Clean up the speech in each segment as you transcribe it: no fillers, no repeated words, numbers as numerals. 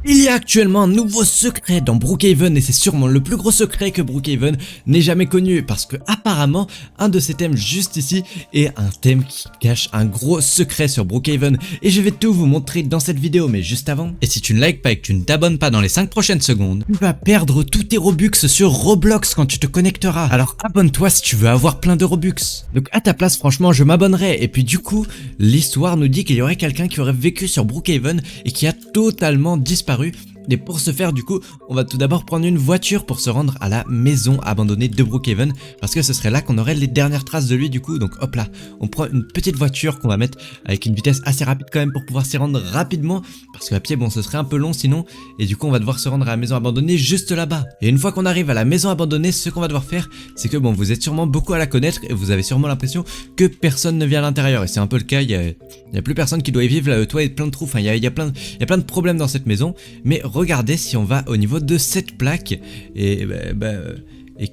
Il y a actuellement un nouveau secret dans Brookhaven et c'est sûrement le plus gros secret que Brookhaven n'ait jamais connu parce que apparemment un de ces thèmes juste ici est un thème qui cache un gros secret sur Brookhaven et je vais tout vous montrer dans cette vidéo. Mais juste avant, et si tu ne likes pas et que tu ne t'abonnes pas dans les 5 prochaines secondes, tu vas perdre tous tes Robux sur Roblox quand tu te connecteras. Alors abonne-toi si tu veux avoir plein de Robux. Donc à ta place franchement je m'abonnerai. Et puis du coup l'histoire nous dit qu'il y aurait quelqu'un qui aurait vécu sur Brookhaven et qui a totalement disparu. Et pour ce faire du coup on va tout d'abord prendre une voiture pour se rendre à la maison abandonnée de Brookhaven parce que ce serait là qu'on aurait les dernières traces de lui du coup. Donc hop là, on prend une petite voiture qu'on va mettre avec une vitesse assez rapide quand même pour pouvoir s'y rendre rapidement parce qu'à pied bon ce serait un peu long sinon, et du coup on va devoir se rendre à la maison abandonnée juste là-bas. Et une fois qu'on arrive à la maison abandonnée, ce qu'on va devoir faire c'est que bon vous êtes sûrement beaucoup à la connaître et vous avez sûrement l'impression que personne ne vient à l'intérieur et c'est un peu le cas, il y a plus personne qui doit y vivre, le toit est plein de trous, enfin il y a plein de problèmes dans cette maison. Mais regardez si on va au niveau de cette plaque et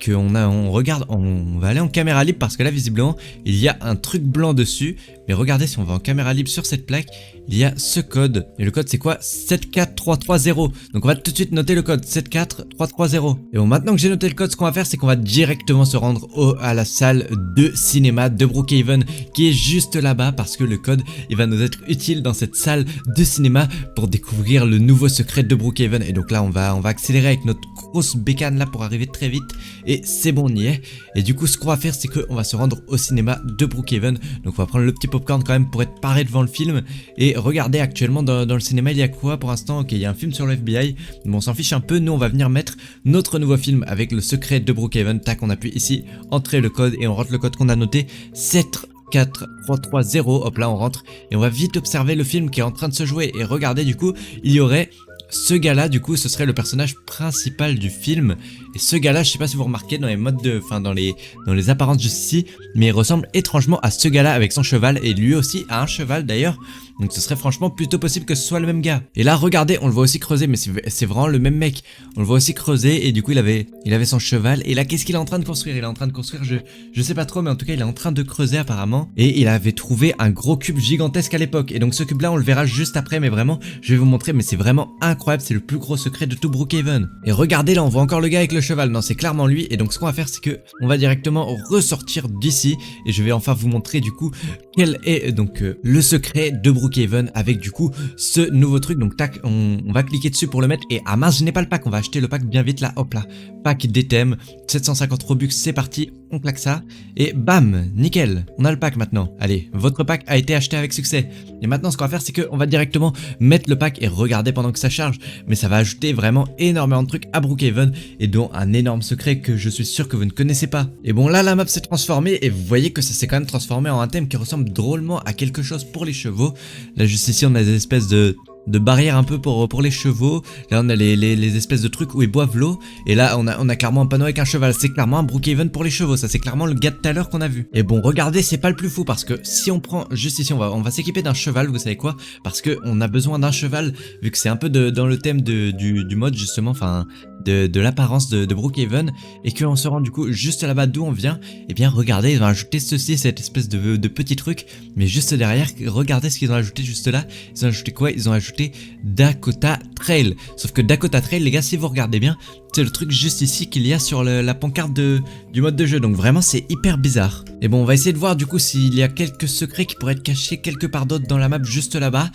on regarde, on va aller en caméra libre parce que là visiblement il y a un truc blanc dessus. Mais regardez si on va en caméra libre sur cette plaque, il y a ce code. Et le code c'est quoi? 74330. Donc on va tout de suite noter le code 74330. Et bon, maintenant que j'ai noté le code, ce qu'on va faire c'est qu'on va directement se rendre à la salle de cinéma de Brookhaven qui est juste là-bas parce que le code il va nous être utile dans cette salle de cinéma pour découvrir le nouveau secret de Brookhaven. Et donc là on va accélérer avec notre grosse bécane là pour arriver très vite. Et c'est bon, on y est. Et du coup ce qu'on va faire c'est qu'on va se rendre au cinéma de Brookhaven. Donc on va prendre le petit popcorn quand même pour être paré devant le film. Et regardez actuellement dans le cinéma il y a quoi pour l'instant? Ok, il y a un film sur le FBI. Bon on s'en fiche un peu, nous on va venir mettre notre nouveau film avec le secret de Brookhaven. Tac, on appuie ici, entrer le code et on rentre le code qu'on a noté, 74330. Hop là on rentre et on va vite observer le film qui est en train de se jouer. Et regardez du coup il y aurait ce gars là, du coup ce serait le personnage principal du film. Et ce gars là, je sais pas si vous remarquez dans les modes de, enfin dans les apparences juste ici, mais il ressemble étrangement à ce gars là avec son cheval. Et lui aussi a un cheval d'ailleurs. Donc ce serait franchement plutôt possible que ce soit le même gars. Et là regardez, on le voit aussi creuser, mais c'est vraiment le même mec. On le voit aussi creuser et du coup il avait son cheval. Et là qu'est-ce qu'il est en train de construire? Il est en train de construire, je sais pas trop, mais en tout cas il est en train de creuser apparemment. Et il avait trouvé un gros cube gigantesque à l'époque. Et donc ce cube là on le verra juste après, mais vraiment je vais vous montrer, mais c'est vraiment incroyable, c'est le plus gros secret de tout Brookhaven. Et regardez là, on voit encore le gars avec le cheval, non c'est clairement lui. Et donc ce qu'on va faire c'est que on va directement ressortir d'ici et je vais enfin vous montrer du coup quel est donc le secret de Brookhaven avec du coup ce nouveau truc. Donc tac, on va cliquer dessus pour le mettre. Et ah mince, je n'ai pas le pack, on va acheter le pack bien vite là. Hop là, pack des thèmes, 750 Robux, c'est parti, on claque ça et bam, nickel, on a le pack maintenant. Allez, votre pack a été acheté avec succès. Et maintenant ce qu'on va faire c'est que on va directement mettre le pack et regarder pendant que ça charge. Mais ça va ajouter vraiment énormément de trucs à Brookhaven et dont un énorme secret que je suis sûr que vous ne connaissez pas. Et bon là la map s'est transformée et vous voyez que ça s'est quand même transformé en un thème qui ressemble drôlement à quelque chose pour les chevaux. Là juste ici on a des espèces de barrières un peu pour les chevaux. Là on a les espèces de trucs où ils boivent l'eau. Et là on a clairement un panneau avec un cheval. C'est clairement un Brookhaven pour les chevaux. Ça c'est clairement le gars de tout à l'heure qu'on a vu. Et bon regardez, c'est pas le plus fou parce que si on prend juste ici, on va s'équiper d'un cheval. Vous savez quoi? Parce que on a besoin d'un cheval vu que c'est un peu dans le thème du mode justement, enfin de l'apparence de Brookhaven. Et qu'on se rend du coup juste là-bas d'où on vient. Et bien regardez, ils ont ajouté ceci, cette espèce de petit truc. Mais juste derrière, regardez ce qu'ils ont ajouté juste là. Ils ont ajouté quoi? Ils ont ajouté Dakota Trail. Sauf que Dakota Trail, les gars, si vous regardez bien, c'est le truc juste ici qu'il y a sur la pancarte du mode de jeu. Donc vraiment c'est hyper bizarre. Et bon on va essayer de voir du coup s'il y a quelques secrets qui pourraient être cachés quelque part d'autre dans la map juste là-bas.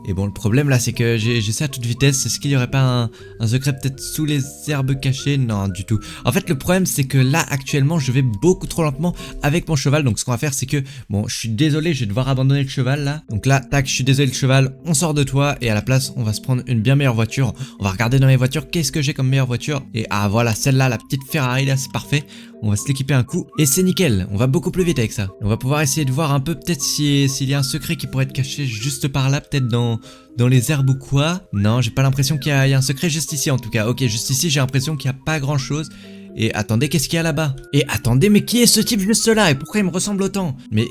Et bon le problème là c'est que j'essaie à toute vitesse. Est-ce qu'il y aurait pas un secret peut-être sous les herbes cachées? Non du tout. En fait le problème c'est que là actuellement je vais beaucoup trop lentement avec mon cheval. Donc ce qu'on va faire c'est que bon je suis désolé, je vais devoir abandonner le cheval là. Donc là tac, je suis désolé le cheval, on sort de toi. Et à la place on va se prendre une bien meilleure voiture. On va regarder dans mes voitures qu'est-ce que j'ai comme meilleure voiture. Et ah voilà celle-là, la petite Ferrari là, c'est parfait. On va se l'équiper un coup et c'est nickel, on va beaucoup plus vite avec ça. On va pouvoir essayer de voir un peu peut-être s'il y a un secret qui pourrait être caché juste par là, peut-être dans les herbes ou quoi. Non, j'ai pas l'impression qu'il y a un secret juste ici en tout cas. Ok, juste ici j'ai l'impression qu'il n'y a pas grand chose. Et attendez, qu'est-ce qu'il y a là-bas? Et attendez, mais qui est ce type juste là? Et pourquoi il me ressemble autant? Mais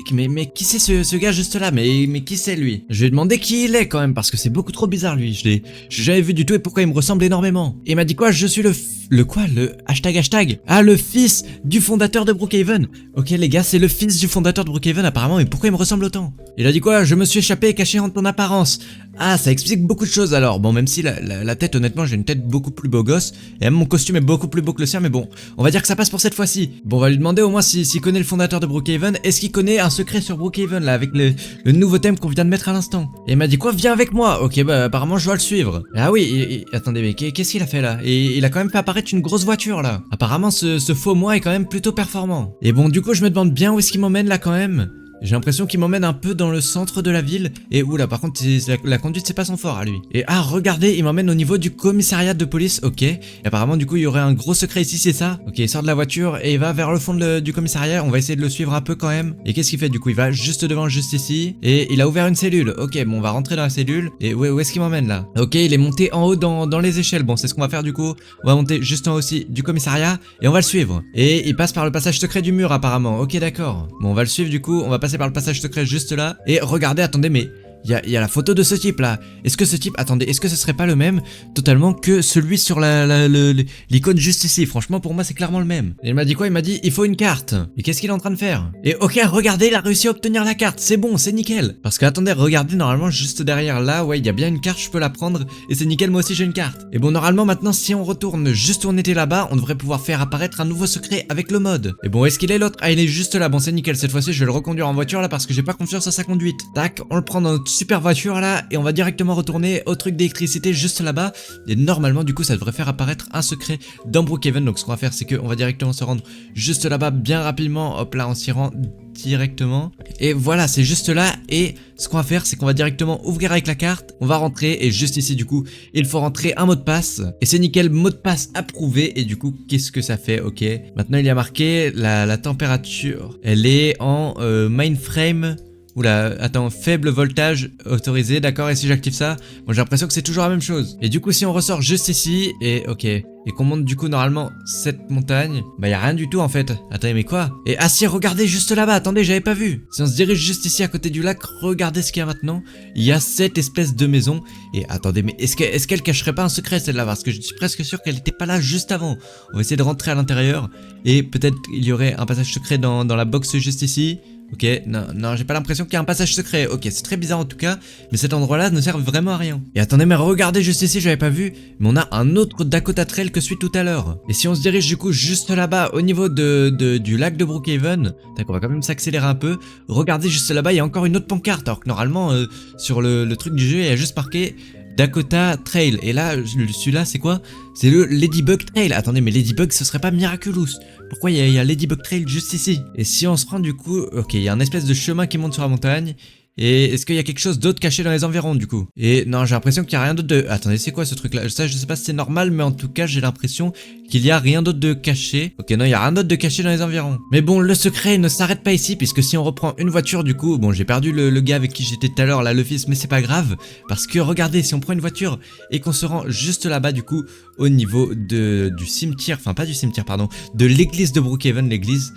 qui c'est ce gars juste là? Mais qui c'est lui? Je vais demander qui il est quand même, parce que c'est beaucoup trop bizarre lui. Je l'ai jamais vu du tout et pourquoi il me ressemble énormément? Et il m'a dit quoi? Je suis le le quoi? Le hashtag? Ah, le fils du fondateur de Brookhaven. Ok les gars, c'est le fils du fondateur de Brookhaven apparemment, mais pourquoi il me ressemble autant? Il a dit quoi? Je me suis échappé et caché en ton apparence. Ah, ça explique beaucoup de choses alors. Bon, même si la tête, honnêtement, j'ai une tête beaucoup plus beau gosse, et même mon costume est beaucoup plus beau que le sien, mais bon, on va dire que ça passe pour cette fois-ci. Bon, on va lui demander au moins s'il connaît le fondateur de Brookhaven. Est-ce qu'il connaît un secret sur Brookhaven, là, avec le nouveau thème qu'on vient de mettre à l'instant? Et il m'a dit quoi? Viens avec moi. Ok, bah apparemment je dois le suivre. Ah oui, attendez, mais qu'est-ce qu'il a fait là? Et il a quand même fait apparaître une grosse voiture là. Apparemment ce faux moi est quand même plutôt performant. Et bon, du coup je me demande bien où est-ce qu'il m'emmène là quand même. J'ai l'impression qu'il m'emmène un peu dans le centre de la ville. Et oula, par contre, la conduite, c'est pas son fort à lui. Et ah, regardez, il m'emmène au niveau du commissariat de police. Ok. Et apparemment, du coup, il y aurait un gros secret ici, c'est ça? Ok, il sort de la voiture et il va vers le fond du commissariat. On va essayer de le suivre un peu quand même. Et qu'est-ce qu'il fait du coup? Il va juste devant, juste ici. Et il a ouvert une cellule. Ok, bon, on va rentrer dans la cellule. Et où est-ce qu'il m'emmène là? Ok, il est monté en haut dans les échelles. Bon, c'est ce qu'on va faire du coup. On va monter juste en haut aussi du commissariat. Et on va le suivre. Et il passe par le passage secret du mur apparemment. Ok, d'accord. Bon, on va le suivre du coup. On va passer par le passage secret juste là. Et regardez, attendez, mais il y a la photo de ce type là. Est-ce que ce type, attendez, est-ce que ce serait pas le même totalement que celui sur l'icône juste ici? Franchement, pour moi, c'est clairement le même. Et il m'a dit quoi? Il m'a dit, il faut une carte. Et qu'est-ce qu'il est en train de faire? Et ok, regardez, il a réussi à obtenir la carte. C'est bon, c'est nickel. Parce que attendez, regardez, normalement, juste derrière là, ouais, il y a bien une carte, je peux la prendre. Et c'est nickel, moi aussi j'ai une carte. Et bon, normalement, maintenant, si on retourne juste où on était là-bas, on devrait pouvoir faire apparaître un nouveau secret avec le mode. Et bon, est-ce qu'il est l'autre? Ah, il est juste là. Bon, c'est nickel. Cette fois-ci, je vais le reconduire en voiture là parce que j'ai pas confiance à sa conduite. Tac, on le prend dans notre super voiture là et on va directement retourner au truc d'électricité juste là-bas. Et normalement, du coup, ça devrait faire apparaître un secret dans Brookhaven. Donc, ce qu'on va faire, c'est qu'on va directement se rendre juste là-bas bien rapidement. Hop là, on s'y rend directement. Et voilà, c'est juste là. Et ce qu'on va faire, c'est qu'on va directement ouvrir avec la carte. On va rentrer et juste ici, du coup, il faut rentrer un mot de passe. Et c'est nickel, mot de passe approuvé. Et du coup, qu'est-ce que ça fait? Ok. Maintenant, il y a marqué la température. Elle est en mainframe. Oula, attends, faible voltage autorisé, d'accord, et si j'active ça, bon j'ai l'impression que c'est toujours la même chose. Et du coup si on ressort juste ici, et ok, et qu'on monte du coup normalement cette montagne, bah y a rien du tout en fait. Attendez mais quoi? Et ah si, regardez juste là-bas, attendez, j'avais pas vu. Si on se dirige juste ici à côté du lac, regardez ce qu'il y a maintenant. Il y a cette espèce de maison, et attendez mais est-ce qu'elle cacherait pas un secret celle-là? Parce que je suis presque sûr qu'elle était pas là juste avant. On va essayer de rentrer à l'intérieur, et peut-être il y aurait un passage secret dans la box juste ici. Ok, non, j'ai pas l'impression qu'il y a un passage secret. Ok, c'est très bizarre en tout cas, mais cet endroit-là ne sert vraiment à rien. Et attendez, mais regardez juste ici, j'avais pas vu, mais on a un autre Dakota Trail que celui tout à l'heure. Et si on se dirige du coup juste là-bas, au niveau du lac de Brookhaven, on va quand même s'accélérer un peu. Regardez juste là-bas, il y a encore une autre pancarte, alors que normalement, sur le truc du jeu, il y a juste marqué Dakota Trail. Et là, celui-là, c'est quoi? C'est le Ladybug Trail. Attendez, mais Ladybug, ce serait pas Miraculous? Pourquoi il y a Ladybug Trail juste ici? Et si on se prend du coup... Ok, il y a un espèce de chemin qui monte sur la montagne. Et est-ce qu'il y a quelque chose d'autre caché dans les environs du coup? Et non, j'ai l'impression qu'il y a rien d'autre de... Attendez, c'est quoi ce truc là? Ça, je sais pas si c'est normal, mais en tout cas, j'ai l'impression qu'il y a rien d'autre de caché. Ok, non, il y a rien d'autre de caché dans les environs. Mais bon, le secret ne s'arrête pas ici, puisque si on reprend une voiture du coup... Bon, j'ai perdu le gars avec qui j'étais tout à l'heure, là, le fils, mais c'est pas grave. Parce que regardez, si on prend une voiture et qu'on se rend juste là-bas du coup, au niveau du cimetière... Enfin, pas du cimetière, pardon. De l'église de Brookhaven, l'église...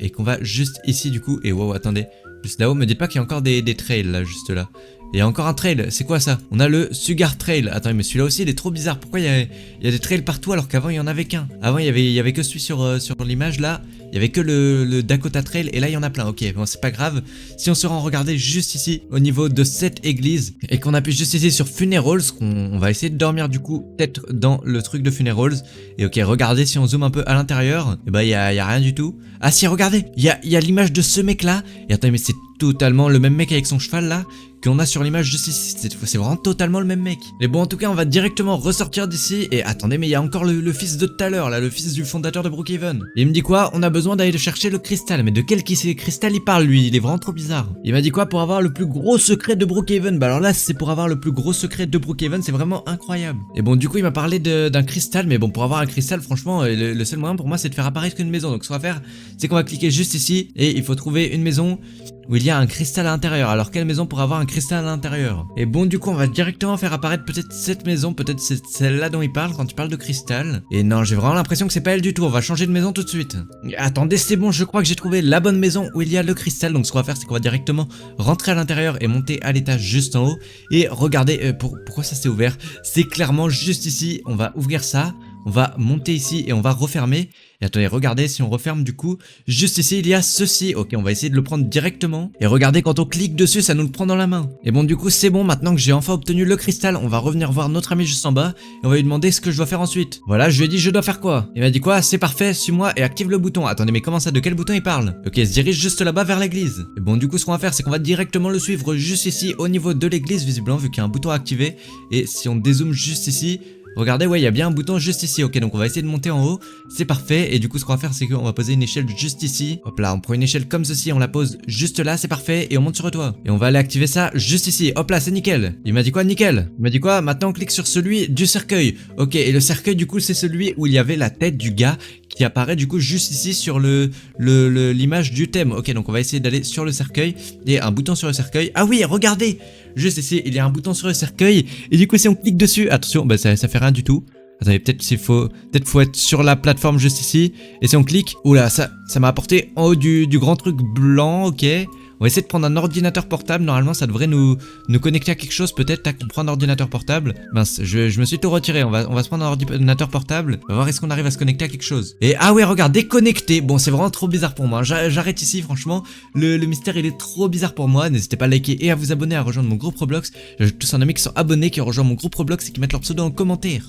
et qu'on va juste ici du coup... Et wow, attendez... Juste là-haut, me dites pas qu'il y a encore des trails là, juste là. Et il y a encore un trail, c'est quoi ça? On a le Sugar Trail. Attends, mais celui-là aussi il est trop bizarre. Pourquoi il y a des trails partout alors qu'avant il y en avait qu'un? Avant il y avait que celui sur l'image là. Il y avait que le Dakota Trail et là il y en a plein. Ok, bon c'est pas grave. Si on se rend regarder juste ici au niveau de cette église et qu'on appuie juste ici sur Funerals, on va essayer de dormir du coup peut-être dans le truc de Funerals. Et ok, regardez si on zoome un peu à l'intérieur, et bah il y a rien du tout. Ah si, regardez, il y a l'image de ce mec là. Et attendez, mais c'est totalement le même mec avec son cheval là qu'on a sur l'image juste ici. C'est vraiment totalement le même mec. Mais bon, en tout cas, on va directement ressortir d'ici. Et attendez, mais il y a encore le fils de tout à l'heure là, le fils du fondateur de Brookhaven. Il me dit quoi? On a besoin d'aller chercher le cristal. Mais de quel cristal il parle lui? Il est vraiment trop bizarre. Il m'a dit quoi? Pour avoir le plus gros secret de Brookhaven. Bah alors là, c'est pour avoir le plus gros secret de Brookhaven, c'est vraiment incroyable. Et bon, du coup, il m'a parlé d'un cristal. Mais bon, pour avoir un cristal, franchement, le seul moyen pour moi, c'est de faire apparaître une maison. Donc ce qu'on va faire, c'est qu'on va cliquer juste ici et il faut trouver une maison où il y a un cristal à l'intérieur. Alors quelle maison pour avoir un cristal à l'intérieur? Et bon, du coup on va directement faire apparaître peut-être cette maison. Peut-être c'est celle-là dont il parle quand il parle de cristal. Et non, j'ai vraiment l'impression que c'est pas elle du tout. On va changer de maison tout de suite. Attendez, c'est bon, je crois que j'ai trouvé la bonne maison où il y a le cristal. Donc ce qu'on va faire, c'est qu'on va directement rentrer à l'intérieur et monter à l'étage juste en haut. Et regardez, pourquoi ça s'est ouvert? C'est clairement juste ici. On va ouvrir ça. On va monter ici et on va refermer. Et attendez, regardez, si on referme du coup, juste ici il y a ceci. Ok, on va essayer de le prendre directement. Et regardez, quand on clique dessus, ça nous le prend dans la main. Et bon, du coup, c'est bon, maintenant que j'ai enfin obtenu le cristal, on va revenir voir notre ami juste en bas. Et on va lui demander ce que je dois faire ensuite. Voilà, je lui ai dit je dois faire quoi. Il m'a dit quoi? C'est parfait, suis-moi et active le bouton. Attendez, mais comment ça? De quel bouton il parle? Ok, il se dirige juste là-bas vers l'église. Et bon, du coup, ce qu'on va faire, c'est qu'on va directement le suivre juste ici au niveau de l'église, visiblement, vu qu'il y a un bouton activé. Et si on dézoome juste ici, regardez, ouais, il y a bien un bouton juste ici. Ok, donc on va essayer de monter en haut. C'est parfait. Et du coup, ce qu'on va faire, c'est qu'on va poser une échelle juste ici. Hop là, on prend une échelle comme ceci, on la pose juste là, c'est parfait. Et on monte sur le toit. Et on va aller activer ça juste ici. Hop là, c'est nickel. Il m'a dit quoi? Nickel. Il m'a dit quoi? Maintenant, on clique sur celui du cercueil. Ok, et le cercueil, du coup, c'est celui où il y avait la tête du gars qui apparaît du coup juste ici sur l'image du thème. Ok, donc on va essayer d'aller sur le cercueil. Et un bouton sur le cercueil. Ah oui, regardez! Juste ici, il y a un bouton sur le cercueil. Et du coup, si on clique dessus, attention, bah ça fait rien du tout. Attendez, peut-être faut être sur la plateforme juste ici. Et si on clique, oula, ça m'a apporté en haut du grand truc blanc, ok. On va essayer de prendre un ordinateur portable. Normalement, ça devrait nous connecter à quelque chose. Peut-être, tac, on prend un ordinateur portable. Mince, je me suis tout retiré. On va se prendre un ordinateur portable. On va voir est-ce qu'on arrive à se connecter à quelque chose. Et ah ouais, regarde, déconnecté. Bon, c'est vraiment trop bizarre pour moi. J'arrête ici, franchement. Le mystère, il est trop bizarre pour moi. N'hésitez pas à liker et à vous abonner, à rejoindre mon groupe Roblox. J'ai tous un ami qui sont abonnés, qui ont rejoint mon groupe Roblox et qui mettent leur pseudo en commentaire.